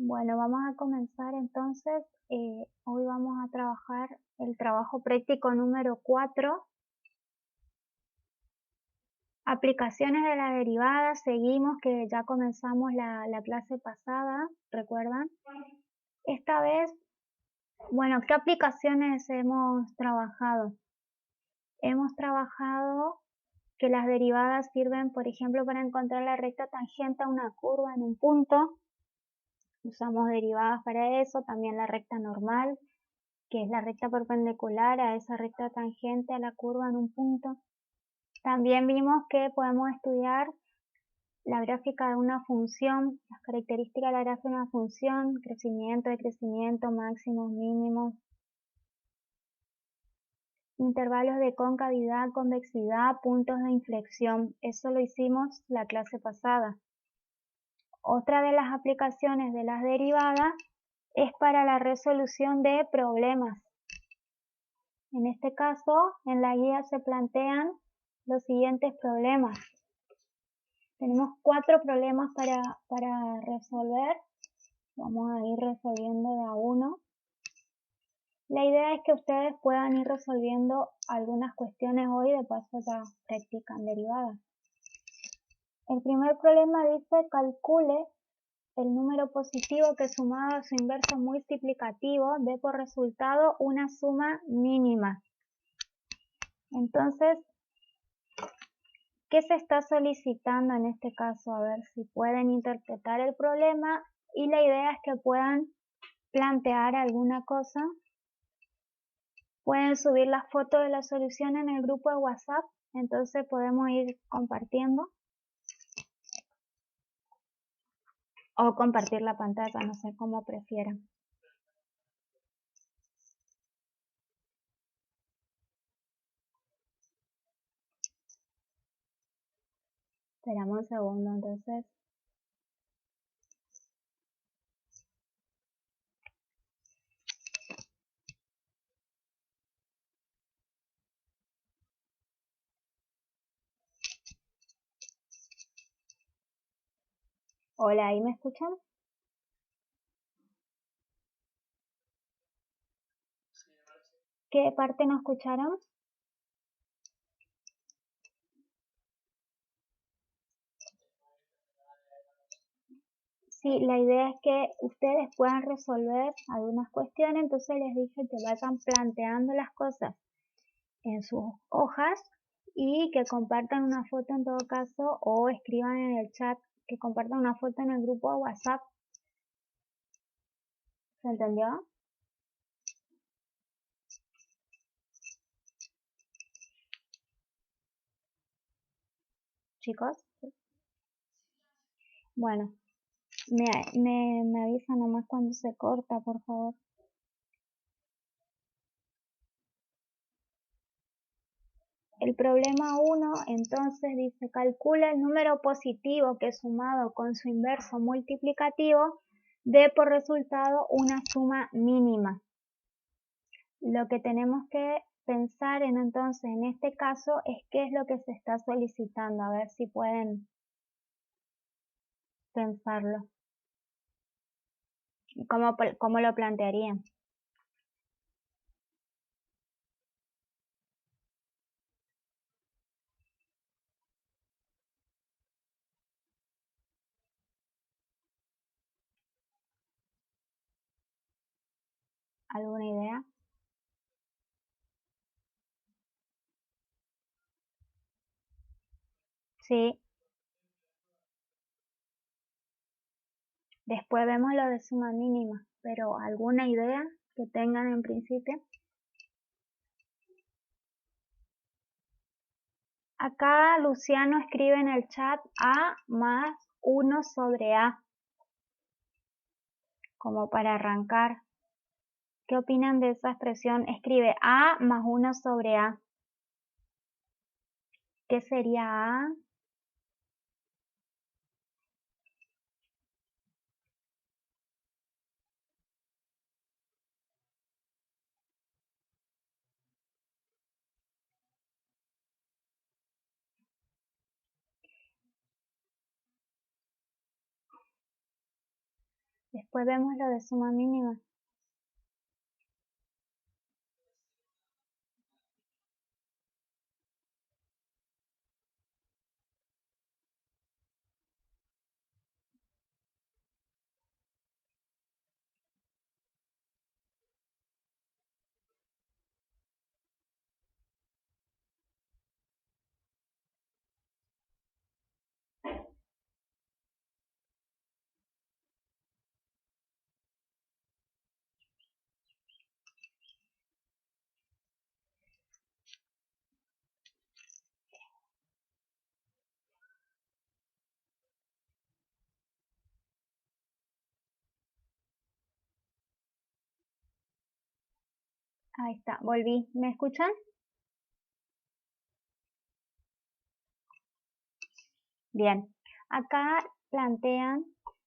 Bueno, vamos a comenzar entonces. Hoy vamos a trabajar el trabajo práctico número 4. Aplicaciones de la derivada. Seguimos que ya comenzamos la clase pasada, ¿recuerdan? Esta vez, bueno, ¿qué aplicaciones hemos trabajado? Hemos trabajado que las derivadas sirven, por ejemplo, para encontrar la recta tangente a una curva en un punto. Usamos derivadas para eso, también la recta normal, que es la recta perpendicular a esa recta tangente a la curva en un punto. También vimos que podemos estudiar la gráfica de una función, las características de la gráfica de una función, crecimiento, decrecimiento, máximos, mínimos, intervalos de concavidad, convexidad, puntos de inflexión. Eso lo hicimos la clase pasada. Otra de las aplicaciones de las derivadas es para la resolución de problemas. En este caso, en la guía se plantean los siguientes problemas. Tenemos 4 problemas para resolver. Vamos a ir resolviendo de a uno. La idea es que ustedes puedan ir resolviendo algunas cuestiones hoy, de paso ya practican derivadas. El primer problema dice: calcule el número positivo que sumado a su inverso multiplicativo dé por resultado una suma mínima. Entonces, ¿qué se está solicitando en este caso? A ver si pueden interpretar el problema, y la idea es que puedan plantear alguna cosa. Pueden subir la foto de la solución en el grupo de WhatsApp, entonces podemos ir compartiendo. O compartir la pantalla, no sé cómo prefieran. Esperamos un segundo, entonces. Hola, ¿ahí me escuchan? ¿Qué parte no escucharon? Sí, la idea es que ustedes puedan resolver algunas cuestiones, entonces les dije que vayan planteando las cosas en sus hojas y que compartan una foto en todo caso, o escriban en el chat, que compartan una foto en el grupo de WhatsApp. ¿Se entendió? Chicos. Bueno, me avisan nomás cuando se corta, por favor. El problema 1 entonces dice: calcula el número positivo que sumado con su inverso multiplicativo dé por resultado una suma mínima. Lo que tenemos que pensar entonces en este caso es qué es lo que se está solicitando, a ver si pueden pensarlo. ¿Cómo lo plantearían? ¿Alguna idea? Sí. Después vemos lo de suma mínima, pero ¿alguna idea que tengan en principio? Acá Luciano escribe en el chat A más 1 sobre A, como para arrancar. ¿Qué opinan de esa expresión? Escribe A más 1 sobre A. ¿Qué sería A? Después vemos lo de suma mínima. Ahí está, volví. ¿Me escuchan? Bien. Acá plantean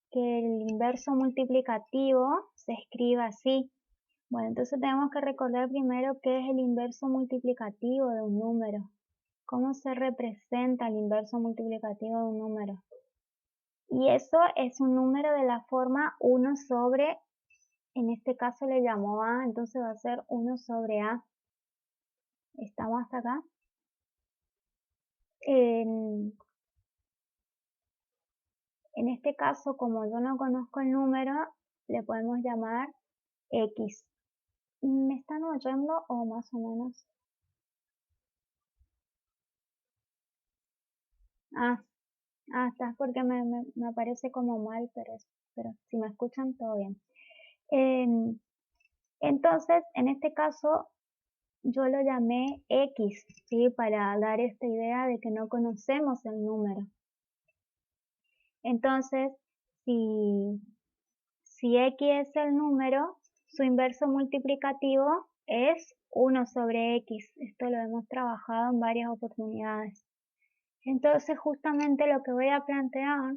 que el inverso multiplicativo se escriba así. Bueno, entonces tenemos que recordar primero qué es el inverso multiplicativo de un número. ¿Cómo se representa el inverso multiplicativo de un número? Y eso es un número de la forma 1 sobre, en este caso le llamo A, entonces va a ser 1 sobre A. ¿Estamos hasta acá? En este caso, como yo no conozco el número, le podemos llamar X. ¿Me están oyendo o más o menos? Está, porque me aparece como mal, pero si me escuchan, todo bien. Entonces, en este caso, yo lo llamé X, ¿sí? Para dar esta idea de que no conocemos el número. Entonces, si X es el número, su inverso multiplicativo es 1 sobre X. Esto lo hemos trabajado en varias oportunidades. Entonces, justamente lo que voy a plantear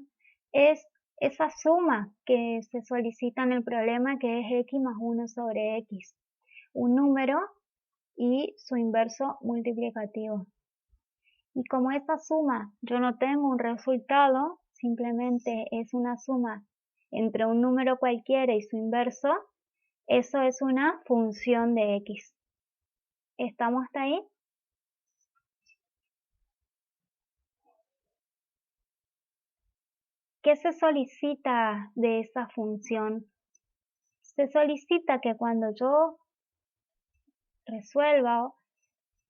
es esa suma que se solicita en el problema, que es X más 1 sobre X. Un número y su inverso multiplicativo. Y como esa suma yo no tengo un resultado, simplemente es una suma entre un número cualquiera y su inverso, eso es una función de X. ¿Estamos hasta ahí? ¿Qué se solicita de esa función? Se solicita que cuando yo resuelva,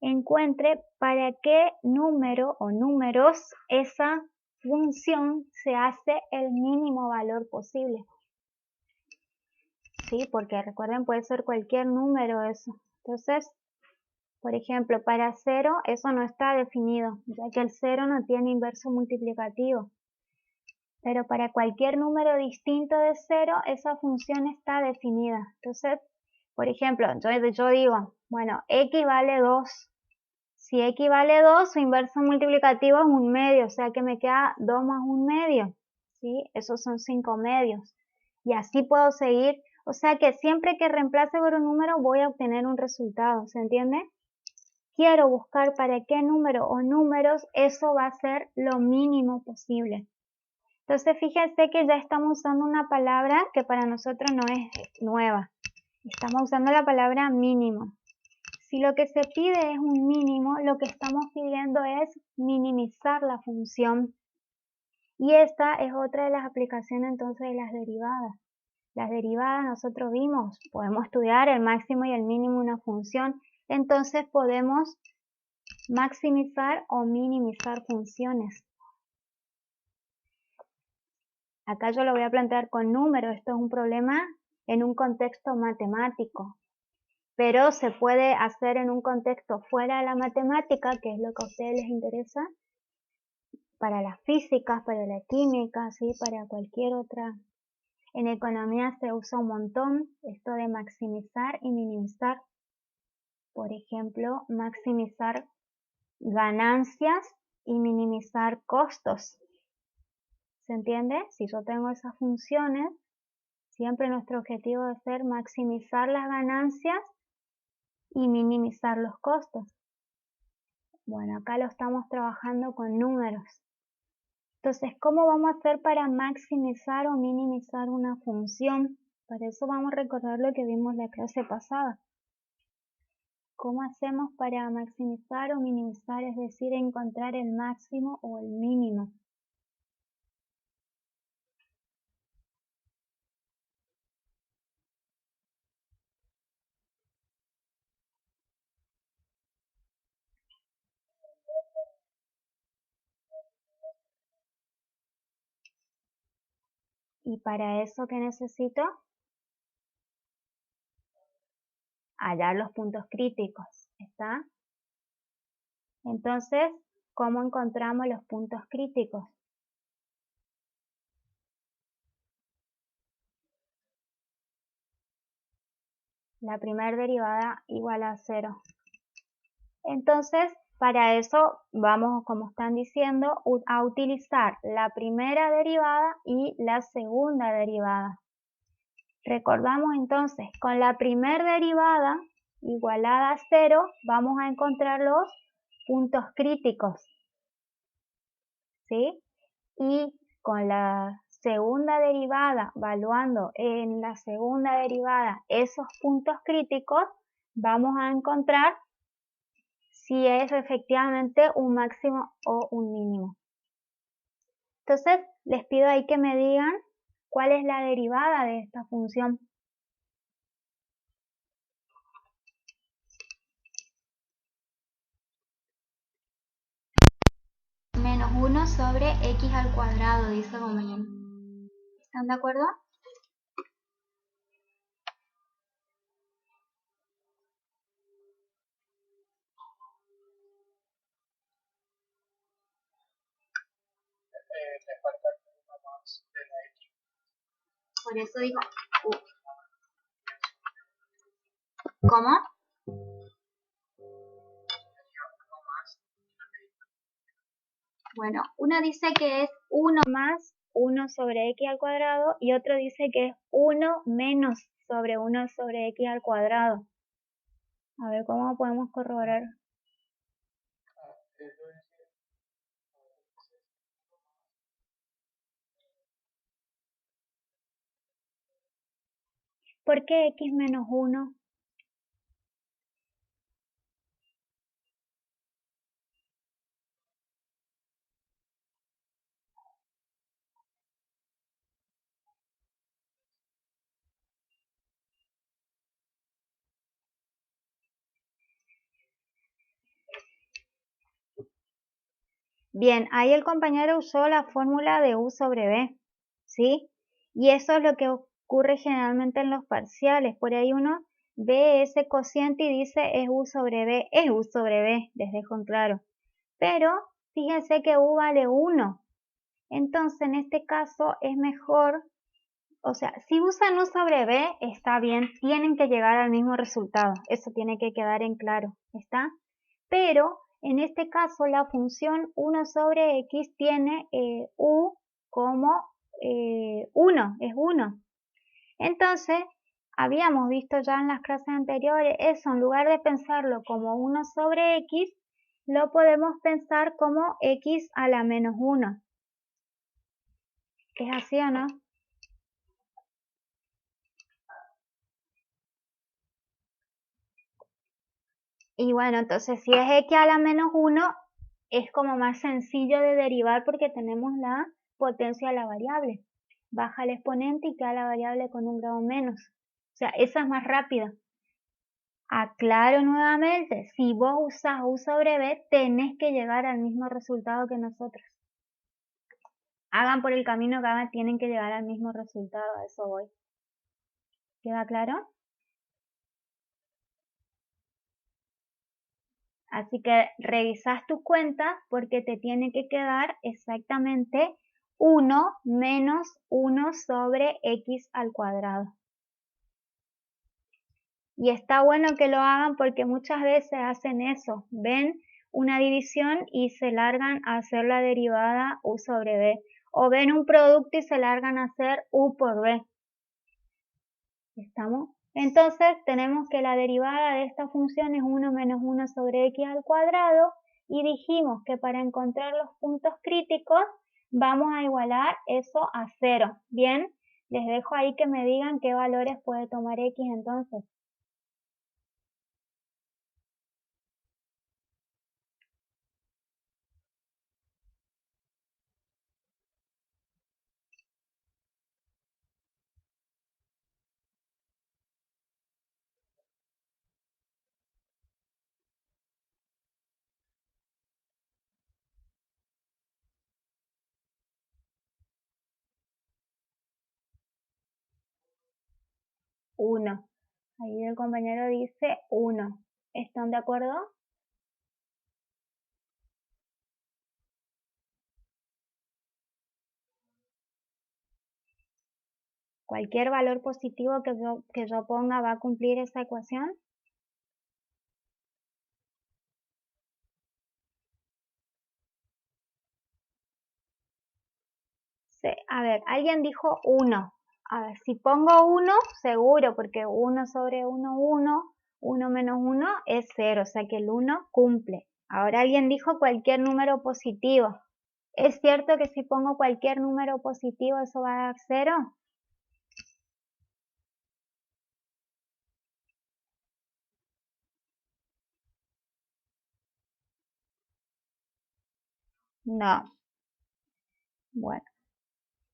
encuentre para qué número o números esa función se hace el mínimo valor posible. Sí, porque recuerden, puede ser cualquier número eso. Entonces, por ejemplo, para 0 eso no está definido, ya que el 0 no tiene inverso multiplicativo. Pero para cualquier número distinto de 0, esa función está definida. Entonces, por ejemplo, yo digo, bueno, x vale 2. Si x vale 2, su inverso multiplicativo es 1 medio, o sea que me queda 2 más 1 medio. ¿Sí? Esos son 5 medios. Y así puedo seguir. O sea que siempre que reemplace por un número voy a obtener un resultado. ¿Se entiende? Quiero buscar para qué número o números eso va a ser lo mínimo posible. Entonces fíjense que ya estamos usando una palabra que para nosotros no es nueva. Estamos usando la palabra mínimo. Si lo que se pide es un mínimo, lo que estamos pidiendo es minimizar la función. Y esta es otra de las aplicaciones entonces de las derivadas. Las derivadas nosotros vimos, podemos estudiar el máximo y el mínimo de una función, entonces podemos maximizar o minimizar funciones. Acá yo lo voy a plantear con números, esto es un problema en un contexto matemático, pero se puede hacer en un contexto fuera de la matemática, que es lo que a ustedes les interesa, para las físicas, para la química, ¿sí? Para cualquier otra. En economía se usa un montón esto de maximizar y minimizar. Por ejemplo, maximizar ganancias y minimizar costos. ¿Se entiende? Si yo tengo esas funciones, siempre nuestro objetivo debe ser maximizar las ganancias y minimizar los costos. Bueno, acá lo estamos trabajando con números. Entonces, ¿cómo vamos a hacer para maximizar o minimizar una función? Para eso vamos a recordar lo que vimos la clase pasada. ¿Cómo hacemos para maximizar o minimizar? Es decir, encontrar el máximo o el mínimo. Y para eso, ¿qué necesito? Hallar los puntos críticos, ¿está? Entonces, ¿cómo encontramos los puntos críticos? La primera derivada igual a 0. Entonces, para eso vamos, como están diciendo, a utilizar la primera derivada y la segunda derivada. Recordamos entonces, con la primera derivada igualada a 0, vamos a encontrar los puntos críticos, ¿sí? Y con la segunda derivada, evaluando en la segunda derivada esos puntos críticos, vamos a encontrar si es efectivamente un máximo o un mínimo. Entonces, les pido ahí que me digan cuál es la derivada de esta función. Menos 1 sobre x al cuadrado, dice el compañero. ¿Están de acuerdo? Le falta uno más de la X. Por eso digo ¿Cómo? Bueno, uno dice que es 1 más 1 sobre x al cuadrado y otro dice que es 1 menos sobre 1 sobre x al cuadrado. A ver, ¿cómo podemos corroborar? ¿Por qué x menos 1? Bien, ahí el compañero usó la fórmula de u sobre b, ¿sí? Y eso es lo que ocurre generalmente en los parciales. Por ahí uno ve ese cociente y dice es u sobre b, es u sobre b, les dejo en claro. Pero fíjense que u vale 1. Entonces, en este caso es mejor, o sea, si usan u sobre b, está bien, tienen que llegar al mismo resultado. Eso tiene que quedar en claro, ¿está? Pero en este caso la función 1 sobre x tiene u como 1, es 1. Entonces, habíamos visto ya en las clases anteriores, eso en lugar de pensarlo como 1 sobre x, lo podemos pensar como x a la menos 1. ¿Es así o no? Y bueno, entonces si es x a la menos 1, es como más sencillo de derivar porque tenemos la potencia de la variable. Baja el exponente y queda la variable con un grado menos. O sea, esa es más rápida. Aclaro nuevamente, si vos usás u sobre b, tenés que llegar al mismo resultado que nosotros. Hagan por el camino que hagan, tienen que llegar al mismo resultado, a eso voy. ¿Queda claro? Así que revisas tu cuenta porque te tiene que quedar exactamente 1 menos 1 sobre x al cuadrado. Y está bueno que lo hagan porque muchas veces hacen eso, ven una división y se largan a hacer la derivada u sobre b, o ven un producto y se largan a hacer u por b. ¿Estamos? Entonces tenemos que la derivada de esta función es 1 menos 1 sobre x al cuadrado y dijimos que para encontrar los puntos críticos vamos a igualar eso a 0. Bien, les dejo ahí que me digan qué valores puede tomar x entonces. Uno. Ahí el compañero dice 1. ¿Están de acuerdo? ¿Cualquier valor positivo que yo ponga va a cumplir esa ecuación? Sí. A ver, alguien dijo 1. A ver, si pongo 1, seguro, porque 1 sobre 1, 1, 1 menos 1 es 0, o sea que el 1 cumple. Ahora alguien dijo cualquier número positivo. ¿Es cierto que si pongo cualquier número positivo eso va a dar 0? No. Bueno.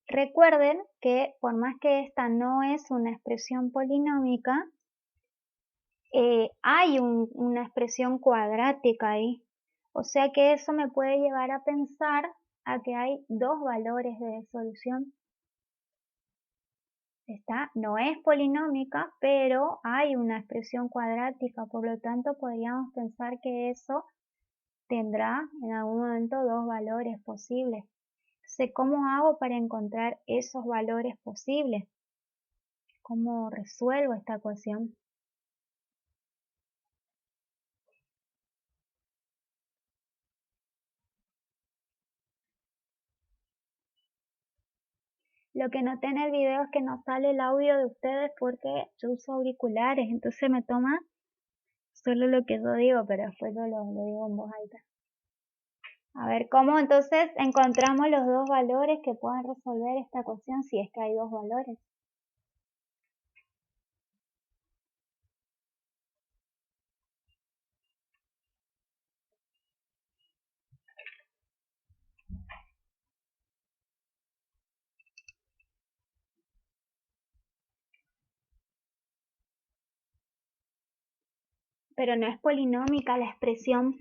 Recuerden que por más que esta no es una expresión polinómica, hay una expresión cuadrática ahí. O sea que eso me puede llevar a pensar a que hay dos valores de solución. Esta no es polinómica, pero hay una expresión cuadrática, por lo tanto podríamos pensar que eso tendrá en algún momento dos valores posibles. Entonces, ¿cómo hago para encontrar esos valores posibles? ¿Cómo resuelvo esta ecuación? Lo que noté en el video es que no sale el audio de ustedes porque yo uso auriculares, entonces me toma solo lo que yo digo, pero después yo lo digo en voz alta. A ver, ¿cómo entonces encontramos los dos valores que puedan resolver esta ecuación si es que hay dos valores? Pero no es polinómica la expresión.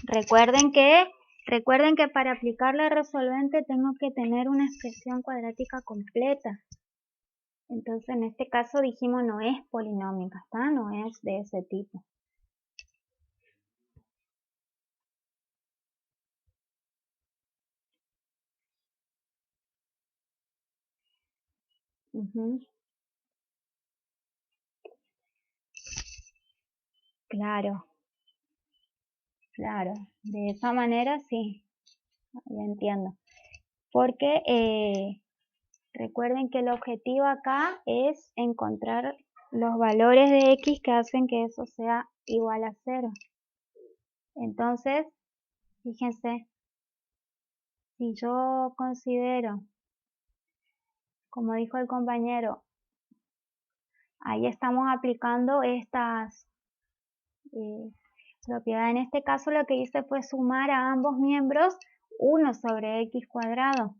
Recuerden que para aplicar la resolvente tengo que tener una expresión cuadrática completa. Entonces en este caso dijimos no es polinómica, ¿está? No es de ese tipo. Claro, claro. De esa manera sí, ya entiendo. Porque recuerden que el objetivo acá es encontrar los valores de x que hacen que eso sea igual a 0. Entonces, fíjense, si yo considero, como dijo el compañero, ahí estamos aplicando estas propiedades. En este caso lo que hice fue sumar a ambos miembros 1 sobre x cuadrado.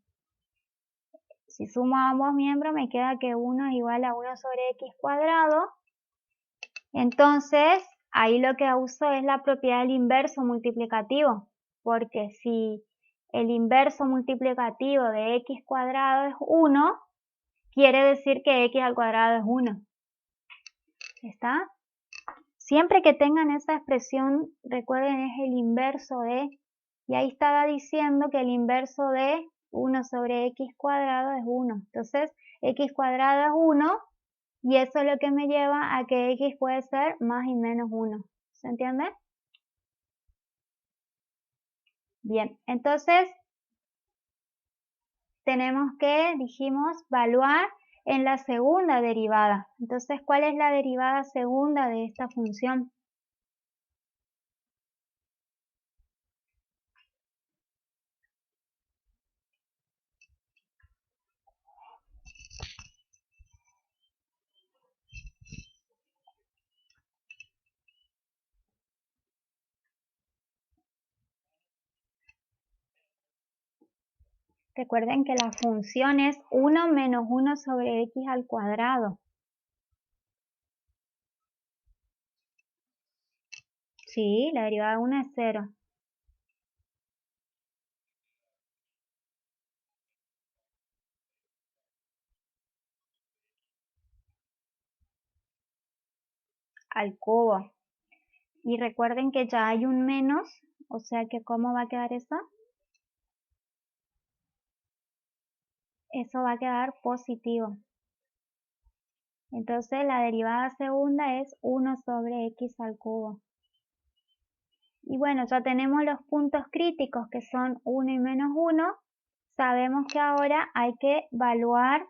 Si sumo a ambos miembros me queda que 1 es igual a 1 sobre x cuadrado. Entonces, ahí lo que uso es la propiedad del inverso multiplicativo, porque si el inverso multiplicativo de x cuadrado es 1, quiere decir que x al cuadrado es 1. ¿Está? Siempre que tengan esa expresión, recuerden es el inverso de, y ahí estaba diciendo que el inverso de 1 sobre x cuadrado es 1. Entonces, x cuadrado es 1 y eso es lo que me lleva a que x puede ser más y menos 1. ¿Se entiende? Bien, entonces tenemos que, dijimos, evaluar en la segunda derivada. Entonces, ¿cuál es la derivada segunda de esta función? Recuerden que la función es 1 menos 1 sobre x al cuadrado. Sí, la derivada de 1 es 0. Al cubo. Y recuerden que ya hay un menos, o sea que ¿cómo va a quedar eso? Eso va a quedar positivo. Entonces la derivada segunda es 1 sobre x al cubo. Y bueno, ya tenemos los puntos críticos que son 1 y menos 1. Sabemos que ahora hay que evaluar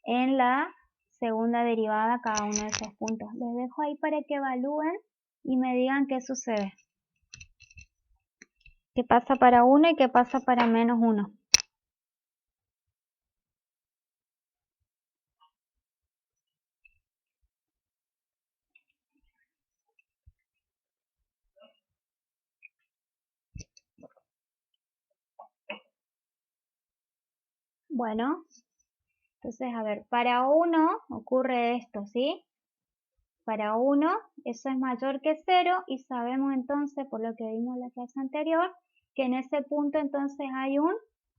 en la segunda derivada cada uno de esos puntos. Les dejo ahí para que evalúen y me digan qué sucede. ¿Qué pasa para 1 y qué pasa para menos 1? Bueno, entonces a ver, para 1 ocurre esto, ¿sí? Para 1 eso es mayor que 0 y sabemos entonces, por lo que vimos en la clase anterior, que en ese punto entonces hay un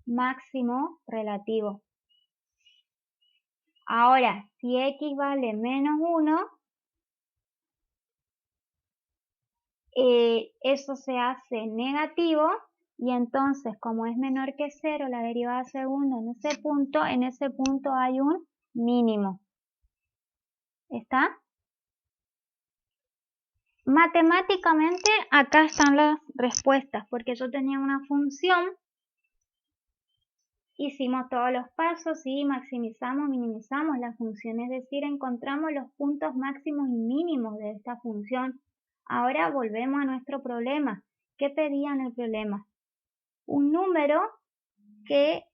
máximo relativo. Ahora, si x vale menos 1, eso se hace negativo y entonces como es menor que 0 la derivada segunda en ese punto hay un mínimo. ¿Está? Matemáticamente acá están las respuestas porque yo tenía una función, hicimos todos los pasos y maximizamos, minimizamos la función, es decir, encontramos los puntos máximos y mínimos de esta función. Ahora volvemos a nuestro problema. ¿Qué pedía en el problema? Un número que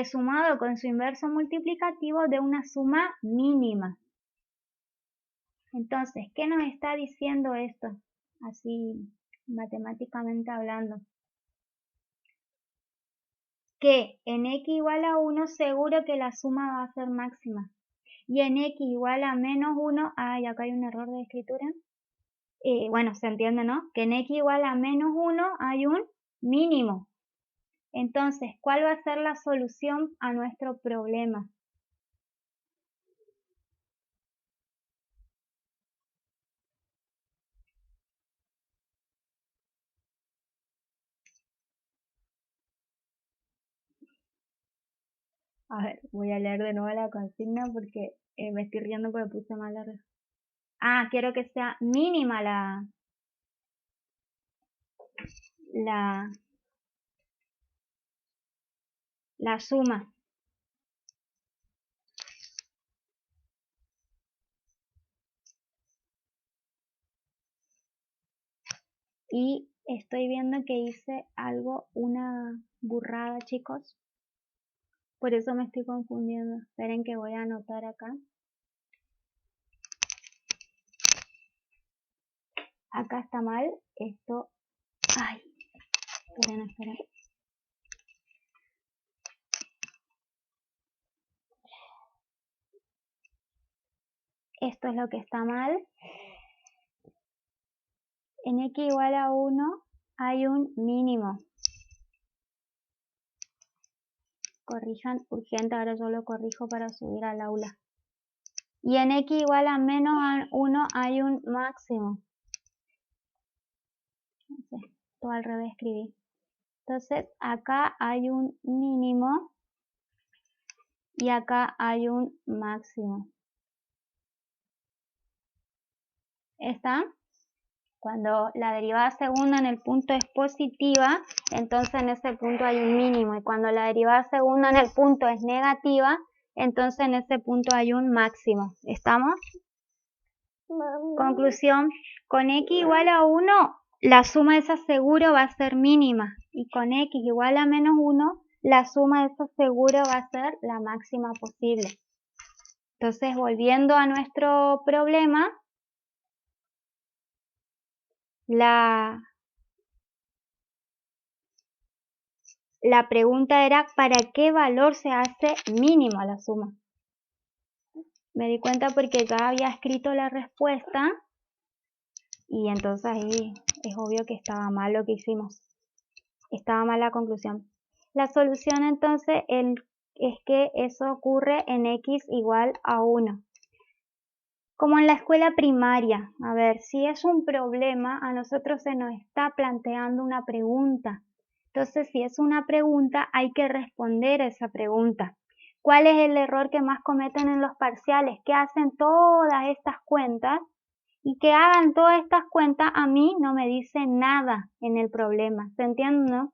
sumado con su inverso multiplicativo dé una suma mínima. Entonces, ¿qué nos está diciendo esto? Así, matemáticamente hablando. Que en x igual a 1 seguro que la suma va a ser máxima. Y en x igual a menos 1, acá hay un error de escritura. Bueno, se entiende, ¿no? Que en x igual a menos 1 hay un mínimo. Entonces, ¿cuál va a ser la solución a nuestro problema? A ver, voy a leer de nuevo la consigna porque me estoy riendo porque puse mal la respuesta. Quiero que sea mínima la suma. Y estoy viendo que hice una burrada, chicos. Por eso me estoy confundiendo. Esperen que voy a anotar acá. Acá está mal. Esto... Ay, esperen. Esto es lo que está mal. En x igual a 1 hay un mínimo. Corrijan urgente, ahora yo lo corrijo para subir al aula. Y en x igual a menos 1 hay un máximo. No sé, todo al revés escribí. Entonces acá hay un mínimo y acá hay un máximo. ¿Está? Cuando la derivada segunda en el punto es positiva, entonces en ese punto hay un mínimo. Y cuando la derivada segunda en el punto es negativa, entonces en ese punto hay un máximo. ¿Estamos? Conclusión, con x igual a 1, la suma de esa seguro va a ser mínima. Y con x igual a menos 1, la suma de esa seguro va a ser la máxima posible. Entonces, volviendo a nuestro problema, la la pregunta era ¿para qué valor se hace mínimo la suma? Me di cuenta porque ya había escrito la respuesta y entonces ahí es obvio que estaba mal lo que hicimos. Estaba mal la conclusión. La solución entonces es que eso ocurre en x igual a 1. Como en la escuela primaria, a ver, si es un problema, a nosotros se nos está planteando una pregunta. Entonces, si es una pregunta, hay que responder a esa pregunta. ¿Cuál es el error que más cometen en los parciales? Que hacen todas estas cuentas y que hagan todas estas cuentas a mí no me dice nada en el problema. ¿Se entiende, no?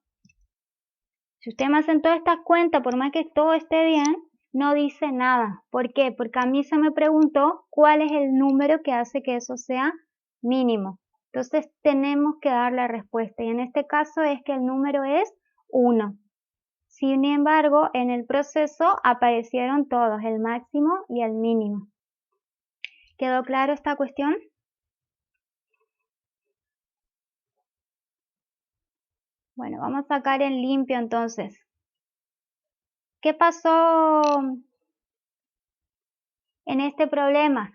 Si ustedes me hacen todas estas cuentas, por más que todo esté bien, no dice nada. ¿Por qué? Porque a mí se me preguntó cuál es el número que hace que eso sea mínimo. Entonces tenemos que dar la respuesta y en este caso es que el número es 1. Sin embargo, en el proceso aparecieron todos, el máximo y el mínimo. ¿Quedó claro esta cuestión? Bueno, vamos a sacar en limpio entonces. ¿Qué pasó en este problema?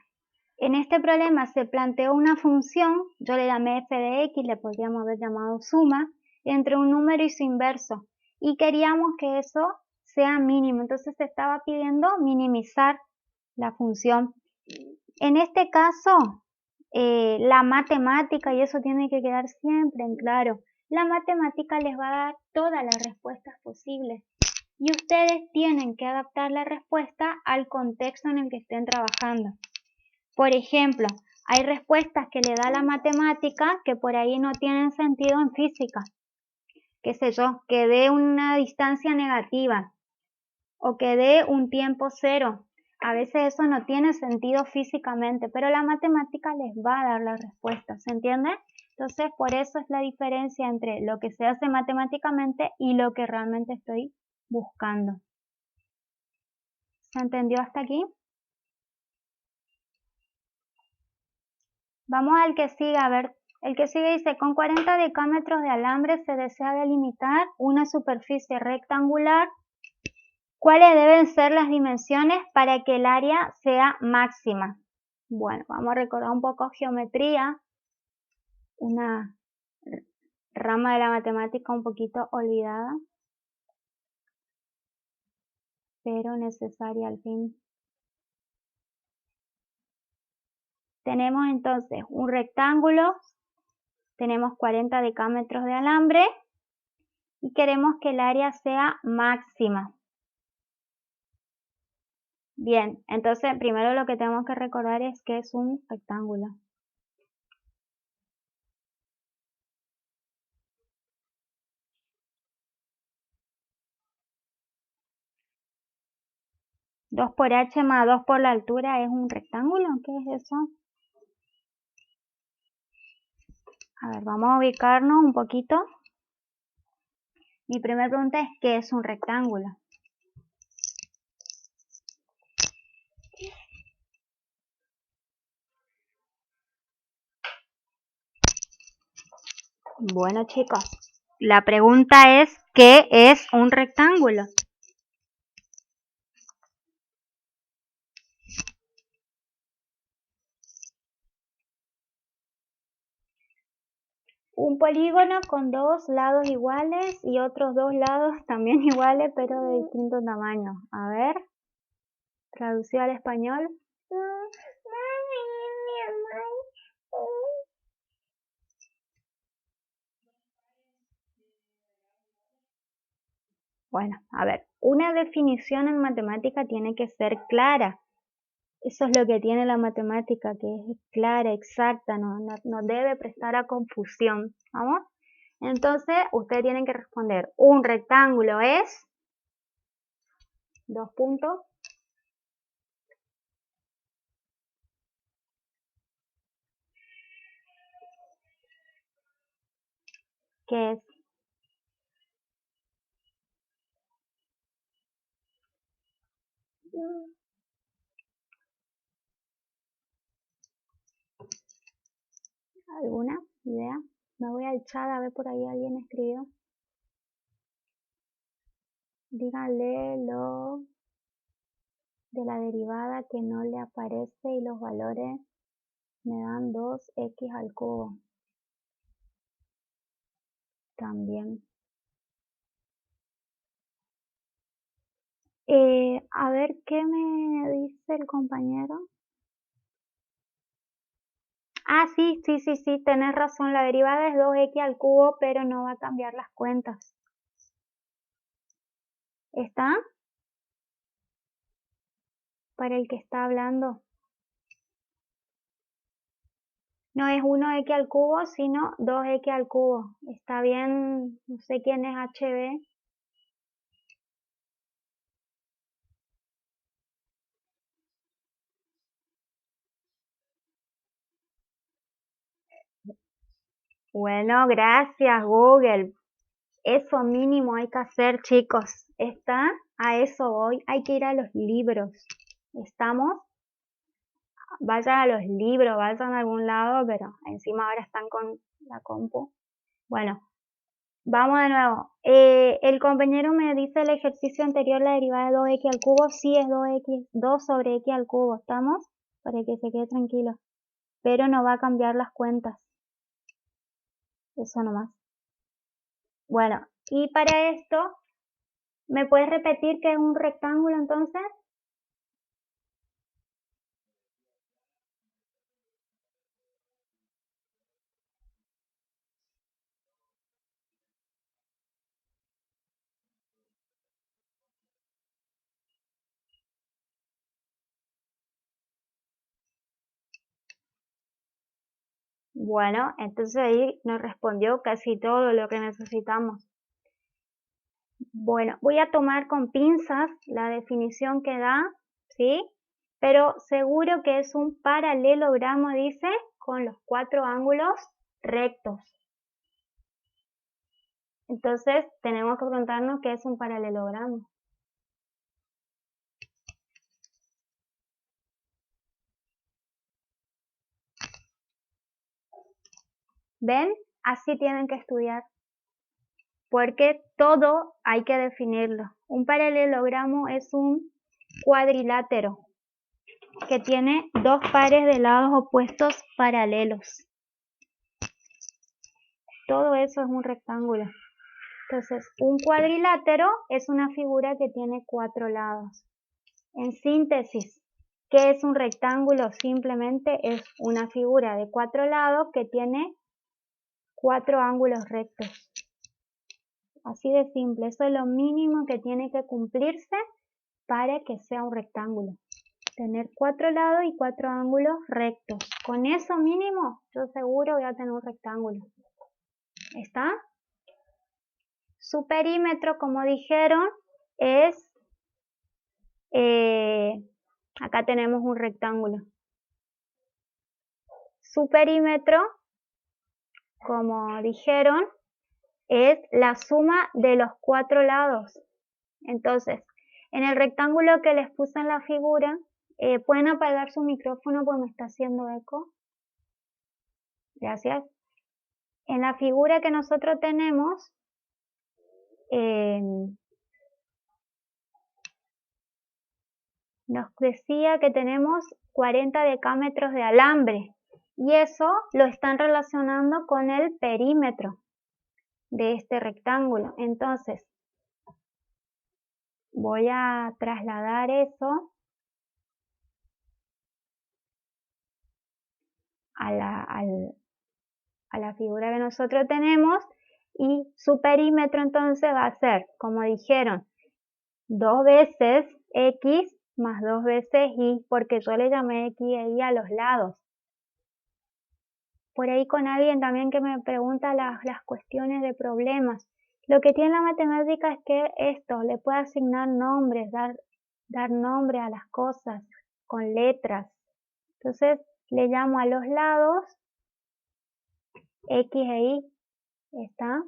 En este problema se planteó una función, yo le llamé f de x, le podríamos haber llamado suma, entre un número y su inverso. Y queríamos que eso sea mínimo, entonces se estaba pidiendo minimizar la función. En este caso, la matemática, y eso tiene que quedar siempre en claro, la matemática les va a dar todas las respuestas posibles. Y ustedes tienen que adaptar la respuesta al contexto en el que estén trabajando. Por ejemplo, hay respuestas que le da la matemática que por ahí no tienen sentido en física. Qué sé yo, que dé una distancia negativa o que dé un tiempo cero. A veces eso no tiene sentido físicamente, pero la matemática les va a dar la respuesta, ¿se entiende? Entonces, por eso es la diferencia entre lo que se hace matemáticamente y lo que realmente estoy buscando. ¿Se entendió hasta aquí? Vamos al que sigue, a ver. El que sigue dice, con 40 decámetros de alambre se desea delimitar una superficie rectangular. ¿Cuáles deben ser las dimensiones para que el área sea máxima? Bueno, vamos a recordar un poco geometría, una rama de la matemática un poquito olvidada, pero necesaria al fin. Tenemos entonces un rectángulo, tenemos 40 decámetros de alambre y queremos que el área sea máxima. Bien, entonces primero lo que tenemos que recordar es que es un rectángulo. ¿2 por h más 2 por la altura es un rectángulo? ¿Qué es eso? A ver, vamos a ubicarnos un poquito. Mi primera pregunta es ¿qué es un rectángulo? Bueno chicos, la pregunta es ¿qué es un rectángulo? Un polígono con 2 lados iguales y otros 2 lados también iguales pero de distinto tamaño. A ver, traducido al español. Bueno, a ver, una definición en matemática tiene que ser clara. Eso es lo que tiene la matemática, que es clara, exacta, no debe prestar a confusión. ¿Vamos? Entonces, ustedes tienen que responder. Un rectángulo es... 2 puntos. ¿Qué es? ¿Alguna idea? Me voy al chat a ver por ahí alguien escribió. díganle lo de la derivada que no le aparece y los valores me dan 2x al cubo. También. A ver qué me dice el compañero. Ah, sí, tenés razón. La derivada es 2x al cubo, pero no va a cambiar las cuentas. ¿Está? Para el que está hablando. No es 1x al cubo, sino 2x al cubo. Está bien, no sé quién es HB. Bueno, gracias Google. Eso mínimo hay que hacer, chicos. ¿Está? A eso voy. Hay que ir a los libros. ¿Estamos? Vayan a los libros, vayan a algún lado, pero encima ahora están con la compu. Bueno, vamos de nuevo. El compañero me dice el ejercicio anterior, la derivada de 2x al cubo, sí es 2 sobre x al cubo, ¿estamos? Para que se quede tranquilo. Pero no va a cambiar las cuentas. Eso nomás. Bueno, y para esto, ¿me puedes repetir qué es un rectángulo entonces? Bueno, entonces ahí nos respondió casi todo lo que necesitamos. Bueno, voy a tomar con pinzas la definición que da, ¿sí? Pero seguro que es un paralelogramo, dice, con los 4 ángulos rectos. Entonces, tenemos que preguntarnos qué es un paralelogramo. ¿Ven? Así tienen que estudiar. Porque todo hay que definirlo. Un paralelogramo es un cuadrilátero que tiene 2 pares de lados opuestos paralelos. Todo eso es un rectángulo. Entonces, un cuadrilátero es una figura que tiene 4 lados. En síntesis, ¿qué es un rectángulo? Simplemente es una figura de 4 lados que tiene 4 ángulos rectos. Así de simple, eso es lo mínimo que tiene que cumplirse para que sea un rectángulo. Tener 4 lados y 4 ángulos rectos. Con eso mínimo, yo seguro voy a tener un rectángulo. ¿Está? Su perímetro, como dijeron, es, acá tenemos un rectángulo. Su perímetro, como dijeron, es la suma de los 4 lados. Entonces, en el rectángulo que les puse en la figura, ¿pueden apagar su micrófono porque me está haciendo eco? Gracias. En la figura que nosotros tenemos, nos decía que tenemos 40 decámetros de alambre y eso lo están relacionando con el perímetro de este rectángulo. Entonces, voy a trasladar eso a la figura que nosotros tenemos y su perímetro entonces va a ser, como dijeron, 2 veces x más 2 veces y, porque yo le llamé x e y a los lados. Por ahí con alguien también que me pregunta las cuestiones de problemas. Lo que tiene la matemática es que esto le puede asignar nombres, dar nombre a las cosas con letras. Entonces le llamo a los lados x e y. ¿Está?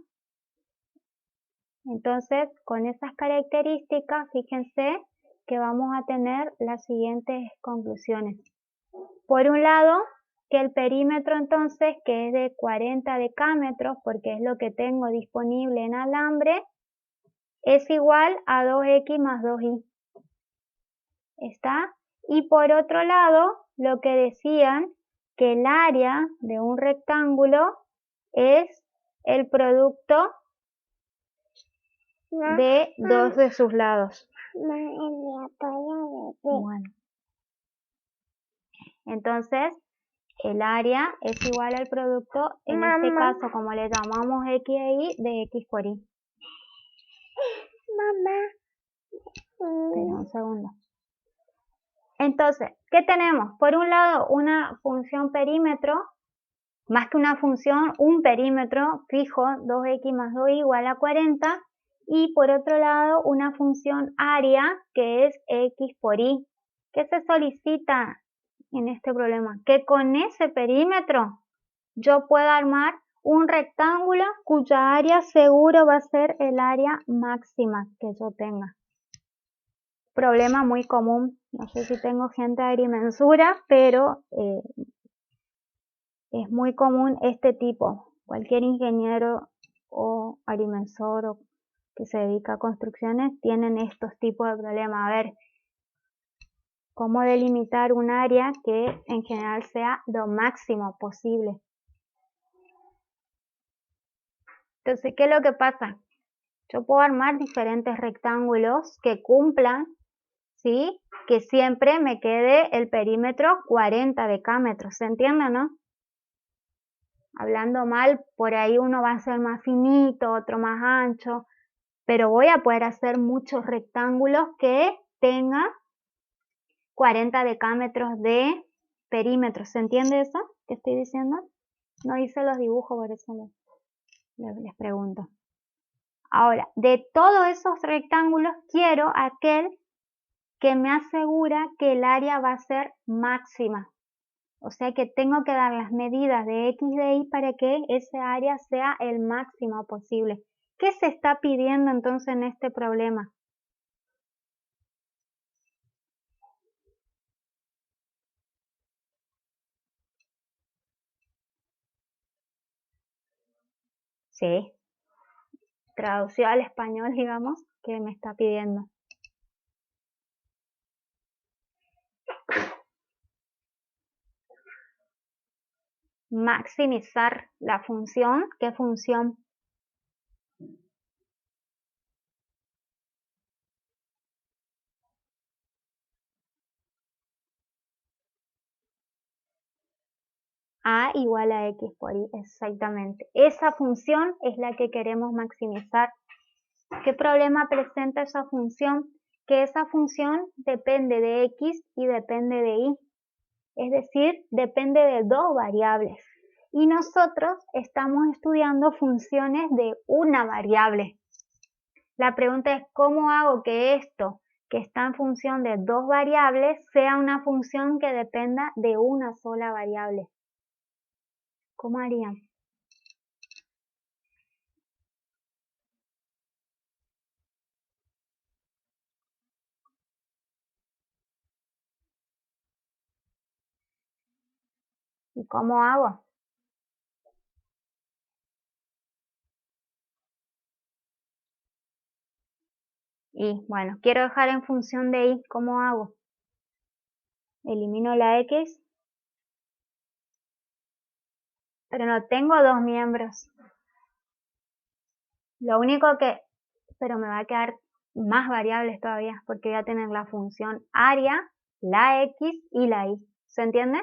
Entonces, con esas características, fíjense que vamos a tener las siguientes conclusiones. Por un lado, que el perímetro entonces, que es de 40 decámetros, porque es lo que tengo disponible en alambre, es igual a 2x más 2y. ¿Está? Y por otro lado, lo que decían, que el área de un rectángulo es el producto de dos de sus lados. Bueno. Entonces, el área es igual al producto, en este caso, como le llamamos x e y, de x por y. Espera un segundo. Entonces, ¿qué tenemos? Por un lado, una función perímetro, más que una función, un perímetro fijo, 2x más 2y igual a 40, y por otro lado, una función área, que es x por y. ¿Qué se solicita en este problema? Que con ese perímetro yo pueda armar un rectángulo cuya área seguro va a ser el área máxima que yo tenga. Problema muy común, no sé si tengo gente de agrimensura, pero es muy común este tipo. Cualquier ingeniero o agrimensor o que se dedica a construcciones tienen estos tipos de problemas. A ver, cómo delimitar un área que en general sea lo máximo posible. Entonces, ¿qué es lo que pasa? Yo puedo armar diferentes rectángulos que cumplan, ¿sí? Que siempre me quede el perímetro 40 decámetros, ¿se entiende, no? Hablando mal, por ahí uno va a ser más finito, otro más ancho, pero voy a poder hacer muchos rectángulos que tengan 40 decámetros de perímetro, ¿se entiende eso que estoy diciendo? No hice los dibujos, por eso les pregunto. Ahora, de todos esos rectángulos quiero aquel que me asegura que el área va a ser máxima. O sea que tengo que dar las medidas de x de y para que ese área sea el máximo posible. ¿Qué se está pidiendo entonces en este problema? Sí, traducido al español, digamos, ¿qué me está pidiendo? Maximizar la función. ¿Qué función? A igual a x por y, exactamente. Esa función es la que queremos maximizar. ¿Qué problema presenta esa función? Que esa función depende de x y depende de y. Es decir, depende de dos variables. Y nosotros estamos estudiando funciones de una variable. La pregunta es, ¿cómo hago que esto, que está en función de dos variables, sea una función que dependa de una sola variable? ¿Cómo harían? ¿Y cómo hago? Y bueno, quiero dejar en función de y, ¿cómo hago? Elimino la x, pero no tengo dos miembros. Lo único que, pero me va a quedar más variables todavía, porque voy a tener la función área, la x y la y. ¿Se entiende?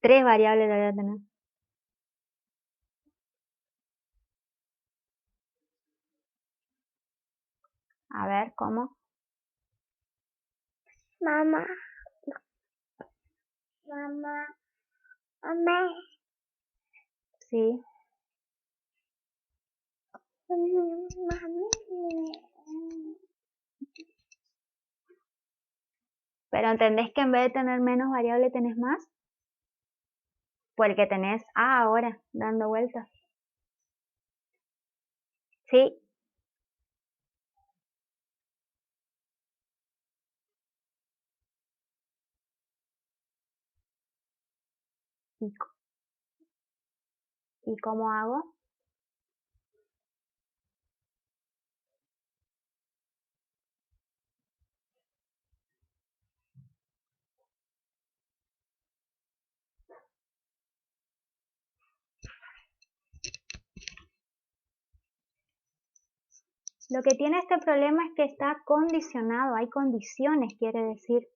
Tres variables la voy a tener. A ver, ¿cómo? Mamá. Sí. Pero ¿entendés que en vez de tener menos variables tenés más? Porque tenés A ahora, dando vueltas. Sí. ¿Y cómo hago? Lo que tiene este problema es que está condicionado, hay condiciones, quiere decir.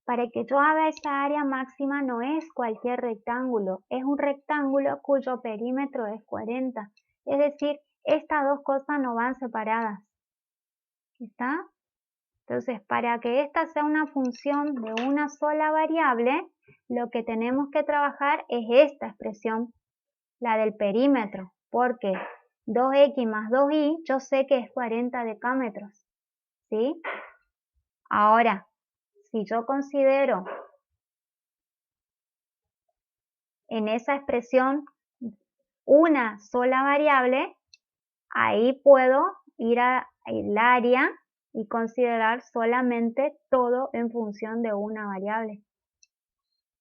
Para que yo haga esa área máxima no es cualquier rectángulo, es un rectángulo cuyo perímetro es 40. Es decir, estas dos cosas no van separadas. ¿Está? Entonces, para que esta sea una función de una sola variable, lo que tenemos que trabajar es esta expresión, la del perímetro, porque 2x más 2y yo sé que es 40 decámetros, ¿sí? Ahora, si yo considero en esa expresión una sola variable, ahí puedo ir al área y considerar solamente todo en función de una variable.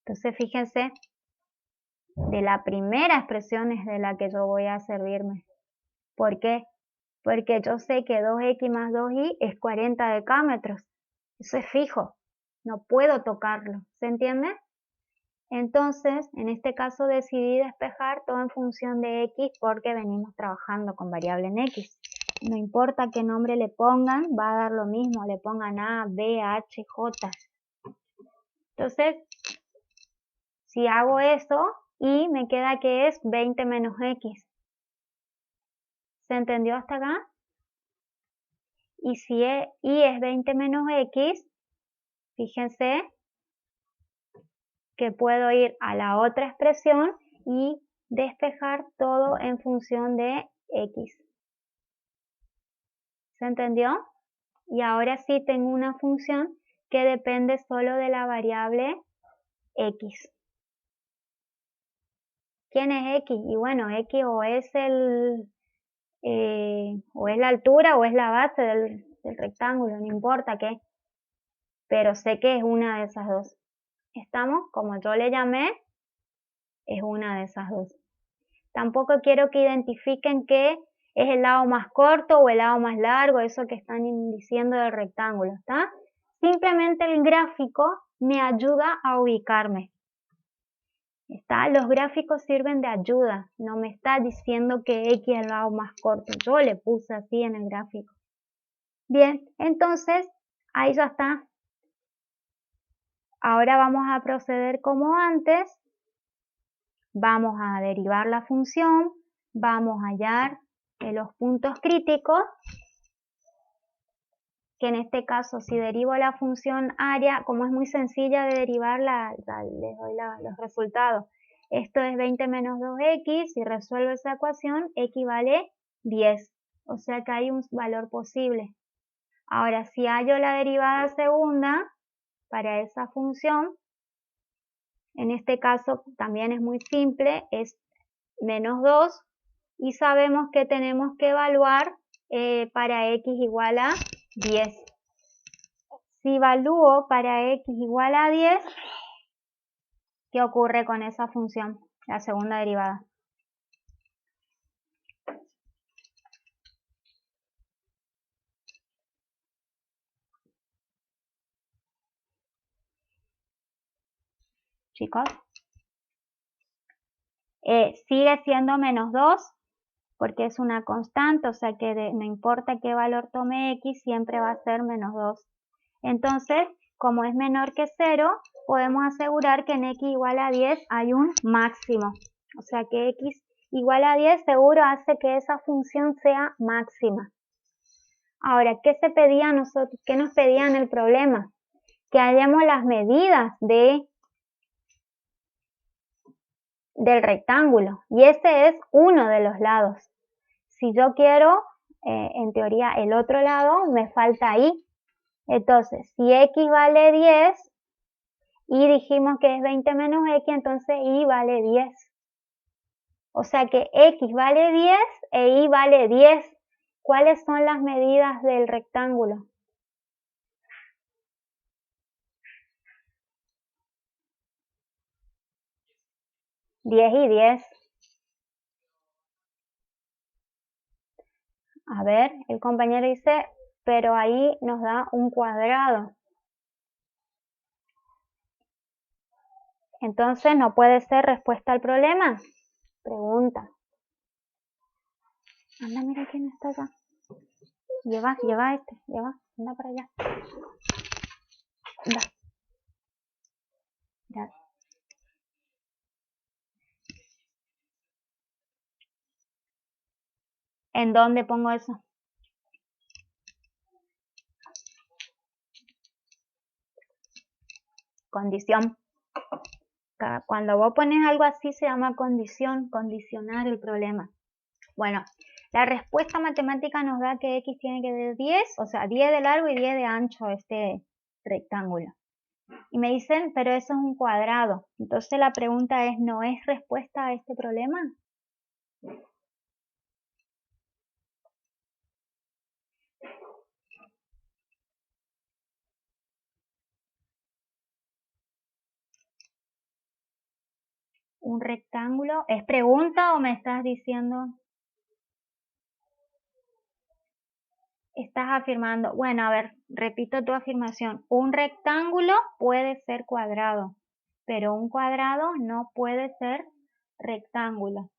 Entonces fíjense, de la primera expresión es de la que yo voy a servirme. ¿Por qué? Porque yo sé que 2x más 2y es 40 decámetros. Eso es fijo, no puedo tocarlo, ¿se entiende? Entonces, en este caso decidí despejar todo en función de x porque venimos trabajando con variable en x. No importa qué nombre le pongan, va a dar lo mismo, le pongan A, B, H, J. Entonces, si hago eso, y me queda que es 20 menos x. ¿Se entendió hasta acá? Y si y es 20 menos x, fíjense que puedo ir a la otra expresión y despejar todo en función de x. ¿Se entendió? Y ahora sí tengo una función que depende solo de la variable x. ¿Quién es x? Y bueno, x o es o es la altura o es la base del rectángulo, no importa qué. Pero sé que es una de esas dos. ¿Estamos? Como yo le llamé, es una de esas dos. Tampoco quiero que identifiquen que es el lado más corto o el lado más largo, eso que están diciendo del rectángulo, ¿está? Simplemente el gráfico me ayuda a ubicarme. ¿Está? Los gráficos sirven de ayuda, no me está diciendo que X es el lado más corto, yo le puse así en el gráfico. Bien, entonces ahí ya está. Ahora vamos a proceder como antes. Vamos a derivar la función, vamos a hallar los puntos críticos, que en este caso si derivo la función área, como es muy sencilla de derivar, les doy los resultados. Esto es 20 menos 2x, si resuelvo esa ecuación, x vale 10, o sea que hay un valor posible. Ahora, si hallo la derivada segunda para esa función, en este caso también es muy simple, es menos 2 y sabemos que tenemos que evaluar para x igual a 10. Si evalúo para x igual a 10, ¿qué ocurre con esa función? La segunda derivada. Chicos, sigue siendo menos 2 porque es una constante, o sea que no importa qué valor tome x, siempre va a ser menos 2. Entonces, como es menor que 0, podemos asegurar que en x igual a 10 hay un máximo. O sea que x igual a 10 seguro hace que esa función sea máxima. Ahora, ¿qué se pedía a nosotros? ¿Qué nos pedían el problema? Que hallemos las medidas del rectángulo. Y ese es uno de los lados. Si yo quiero, en teoría, el otro lado, me falta y. Entonces, si x vale 10 y dijimos que es 20 menos x, entonces y vale 10. O sea que x vale 10 e y vale 10. ¿Cuáles son las medidas del rectángulo? ¿10 y 10? A ver, el compañero dice, pero ahí nos da un cuadrado. Entonces, ¿no puede ser respuesta al problema? Pregunta. Anda, mira quién está acá. Lleva, anda para allá. Da. Da. ¿En dónde pongo eso? Condición. Cuando vos pones algo así se llama condición, condicionar el problema. Bueno, la respuesta matemática nos da que x tiene que ser 10, o sea, 10 de largo y 10 de ancho este rectángulo. Y me dicen, pero eso es un cuadrado. Entonces la pregunta es, ¿no es respuesta a este problema? ¿Un rectángulo? ¿Es pregunta o me estás diciendo? Estás afirmando. Bueno, a ver, repito tu afirmación. Un rectángulo puede ser cuadrado, pero un cuadrado no puede ser rectángulo.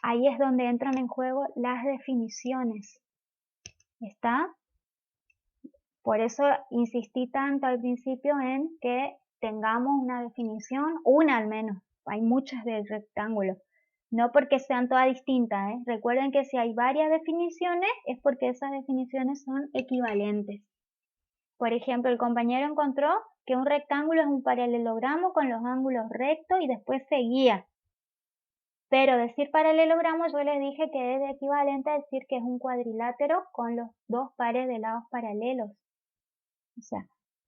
Ahí es donde entran en juego las definiciones. ¿Está? Por eso insistí tanto al principio en que tengamos una definición, una al menos. Hay muchas del rectángulo. No porque sean todas distintas, ¿eh? Recuerden que si hay varias definiciones es porque esas definiciones son equivalentes. Por ejemplo, el compañero encontró que un rectángulo es un paralelogramo con los ángulos rectos y después seguía. Pero decir paralelogramo yo les dije que es equivalente a decir que es un cuadrilátero con los dos pares de lados paralelos. O sea,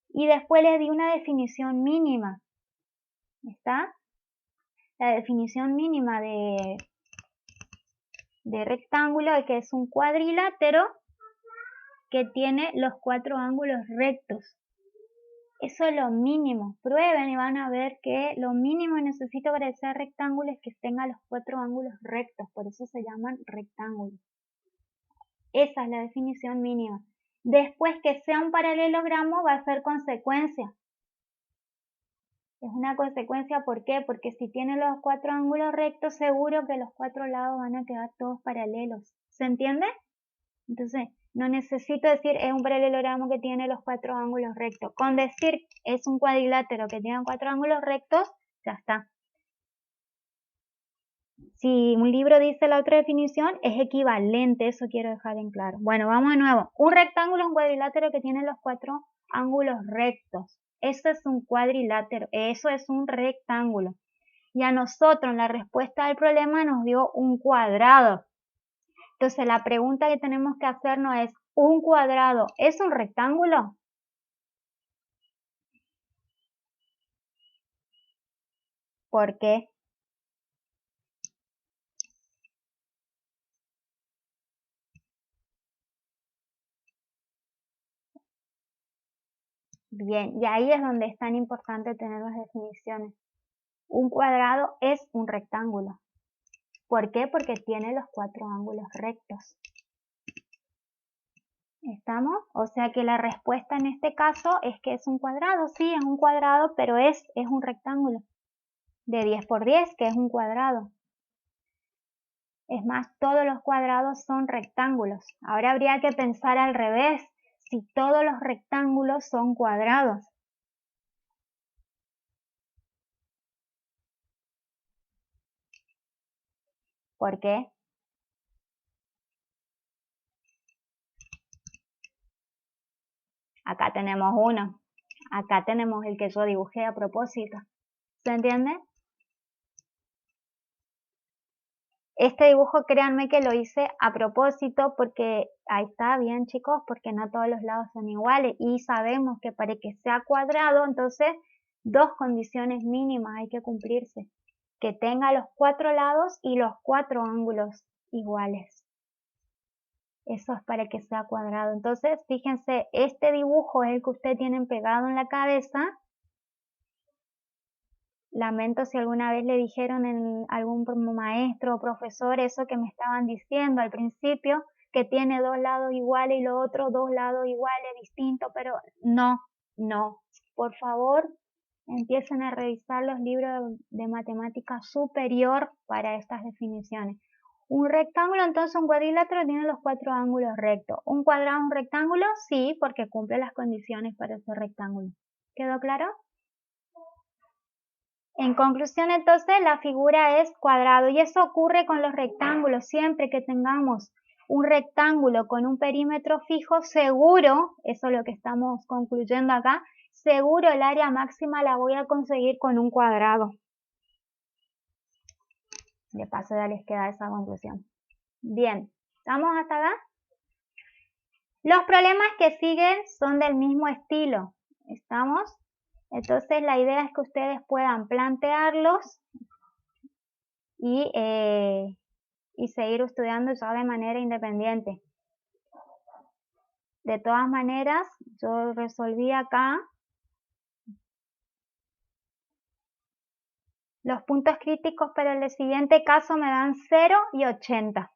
y después les di una definición mínima. ¿Está? La definición mínima de rectángulo es que es un cuadrilátero que tiene los 4 ángulos rectos. Eso es lo mínimo. Prueben y van a ver que lo mínimo que necesito para que sea rectángulo es que tenga los 4 ángulos rectos. Por eso se llaman rectángulos. Esa es la definición mínima. Después que sea un paralelogramo va a ser consecuencia. Es una consecuencia, ¿por qué? Porque si tiene los 4 ángulos rectos, seguro que los 4 lados van a quedar todos paralelos. ¿Se entiende? Entonces, no necesito decir es un paralelogramo que tiene los 4 ángulos rectos. Con decir es un cuadrilátero que tiene 4 ángulos rectos, ya está. Si un libro dice la otra definición, es equivalente, eso quiero dejar en claro. Bueno, vamos de nuevo. Un rectángulo es un cuadrilátero que tiene los 4 ángulos rectos. Eso es un cuadrilátero, eso es un rectángulo. Y a nosotros en la respuesta del problema nos dio un cuadrado. Entonces la pregunta que tenemos que hacernos es, ¿un cuadrado es un rectángulo? ¿Por qué? Bien, y ahí es donde es tan importante tener las definiciones. Un cuadrado es un rectángulo. ¿Por qué? Porque tiene los 4 ángulos rectos. ¿Estamos? O sea que la respuesta en este caso es que es un cuadrado. Sí, es un cuadrado, pero es un rectángulo. De 10 por 10, que es un cuadrado. Es más, todos los cuadrados son rectángulos. Ahora habría que pensar al revés, si todos los rectángulos son cuadrados. ¿Por qué? Acá tenemos uno. Acá tenemos el que yo dibujé a propósito. ¿Se entiende? Este dibujo créanme que lo hice a propósito porque ahí está bien chicos, porque no todos los lados son iguales y sabemos que para que sea cuadrado entonces 2 condiciones mínimas hay que cumplirse, que tenga los 4 lados y los 4 ángulos iguales. Eso es para que sea cuadrado. Entonces fíjense, este dibujo es el que ustedes tienen pegado en la cabeza. Lamento si alguna vez le dijeron en algún maestro o profesor eso que me estaban diciendo al principio, que tiene 2 lados iguales y lo otro 2 lados iguales, distintos, pero no. Por favor, empiecen a revisar los libros de matemática superior para estas definiciones. Un rectángulo, entonces un cuadrilátero tiene los 4 ángulos rectos. ¿Un cuadrado es un rectángulo? Sí, porque cumple las condiciones para ese rectángulo. ¿Quedó claro? En conclusión, entonces, la figura es cuadrado y eso ocurre con los rectángulos. Siempre que tengamos un rectángulo con un perímetro fijo, seguro, eso es lo que estamos concluyendo acá, seguro el área máxima la voy a conseguir con un cuadrado. De paso ya les queda esa conclusión. Bien, ¿estamos hasta acá? Los problemas que siguen son del mismo estilo. ¿Estamos? Entonces la idea es que ustedes puedan plantearlos y seguir estudiando ya de manera independiente. De todas maneras, yo resolví acá los puntos críticos para el siguiente caso me dan 0 y 80.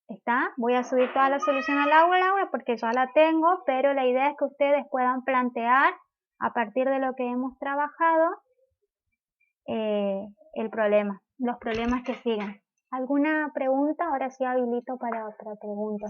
¿Está? Voy a subir toda la solución al aula porque ya la tengo, pero la idea es que ustedes puedan plantear a partir de lo que hemos trabajado el problema, los problemas que siguen. ¿Alguna pregunta? Ahora sí habilito para otra pregunta.